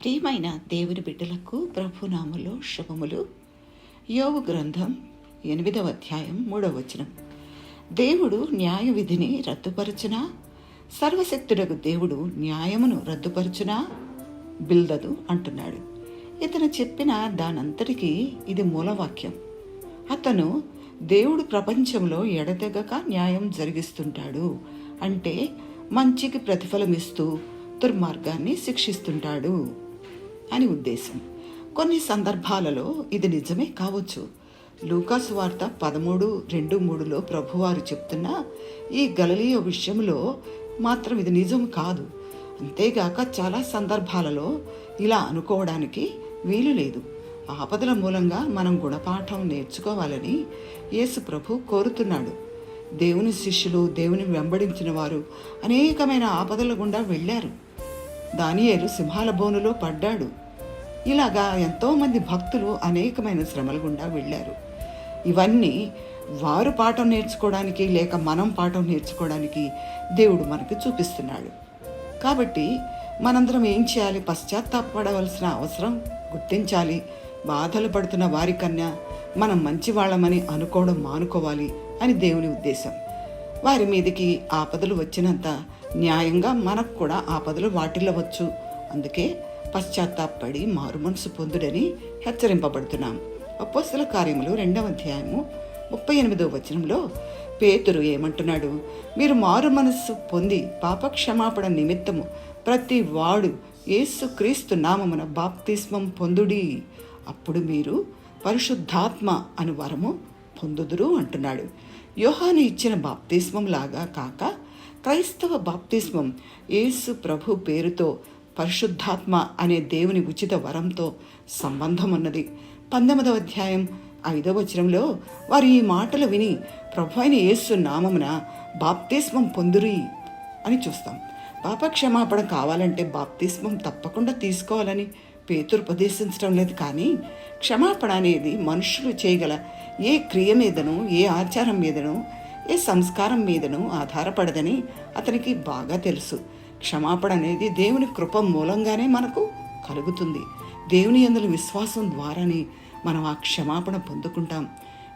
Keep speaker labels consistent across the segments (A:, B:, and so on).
A: ప్రియమైన దేవుని బిడ్డలకు ప్రభునామములో శుభములు. యోబు గ్రంథం 8వ అధ్యాయం 3వ వచనం. దేవుడు న్యాయ విధిని రద్దుపరచునా? సర్వశక్తుడకు దేవుడు న్యాయమును రద్దుపరచునా? బిల్దదు అంటున్నాడు. ఇతను చెప్పిన దానంతటికీ ఇది మూలవాక్యం. అతను దేవుడు ప్రపంచంలో ఎడతెగక న్యాయం జరిగిస్తుంటాడు, అంటే మంచికి ప్రతిఫలమిస్తూ దుర్మార్గాన్ని శిక్షిస్తుంటాడు అని ఉద్దేశం. కొన్ని సందర్భాలలో ఇది నిజమే కావచ్చు. లూకాసు వార్త 13:2-3లో ప్రభువారు చెప్తున్న ఈ గలిలయ విషయంలో మాత్రం ఇది నిజం కాదు. అంతేగాక చాలా సందర్భాలలో ఇలా అనుకోవడానికి వీలు లేదు. ఆపదల మూలంగా మనం గుణపాఠం నేర్చుకోవాలని యేసు ప్రభు కోరుతున్నాడు. దేవుని శిష్యులు, దేవుని వెంబడించిన వారు అనేకమైన ఆపదల గుండా వెళ్ళారు. దానియేలు సింహాల బోనులో పడ్డాడు. ఇలాగా ఎంతోమంది భక్తులు అనేకమైన శ్రమల గుండా వెళ్ళారు. ఇవన్నీ వారు పాఠం నేర్చుకోవడానికి, లేక మనం పాఠం నేర్చుకోవడానికి దేవుడు మనకు చూపిస్తున్నాడు. కాబట్టి మనందరం ఏం చేయాలి? పశ్చాత్తాపడవలసిన అవసరం గుర్తించాలి. బాధలు పడుతున్న వారికన్నా మనం మంచి వాళ్ళమని అనుకోవడం మానుకోవాలి అని దేవుని ఉద్దేశం. వారి మీదకి ఆపదలు వచ్చినంత న్యాయంగా మనకు కూడా ఆపదలు వాటిల్లవచ్చు. అందుకే పశ్చాత్తాపడి మారు మనసు పొందుడని హెచ్చరింపబడుతున్నాం. అపోస్తల కార్యములు 2వ అధ్యాయము 38వ వచనంలో పేతురు ఏమంటున్నాడు? మీరు మారు మనస్సు పొంది పాపక్షమాపణ నిమిత్తము ప్రతి వాడు యేసుక్రీస్తు నామమున బాప్తిస్మం పొందుడి, అప్పుడు మీరు పరిశుద్ధాత్మ అను వరము పొందుదురు అంటున్నాడు. యోహాను ఇచ్చిన బాప్తిస్మం లాగా కాక క్రైస్తవ బాప్తిస్మం యేసు ప్రభు పేరుతో పరిశుద్ధాత్మ అనే దేవుని ఉచిత వరంతో సంబంధం ఉన్నది. 19వ అధ్యాయం 5వ వచనంలో వారు ఈ మాటలు విని ప్రభు అయిన యేసు నామమున బాప్తిస్మం పొందురి అని చూస్తాం. పాపక్షమాపణ కావాలంటే బాప్తిస్మం తప్పకుండా తీసుకోవాలని పేతురు ఉపదేశించడం లేదు. కానీ క్షమాపణ అనేది మనుషులు చేయగల ఏ క్రియ మీదనూ, ఏ ఆచారం మీదనూ, ఏ సంస్కారం మీదనూ ఆధారపడదని అతనికి బాగా తెలుసు. క్షమాపణ అనేది దేవుని కృప మూలంగానే మనకు కలుగుతుంది. దేవుని యందు విశ్వాసం ద్వారానే మనం ఆ క్షమాపణ పొందుకుంటాం.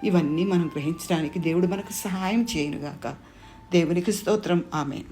A: ఇవన్నీ మనం గ్రహించడానికి దేవుడు మనకు సహాయం చేయనుగాక. దేవునికి స్తోత్రం. ఆమేన్.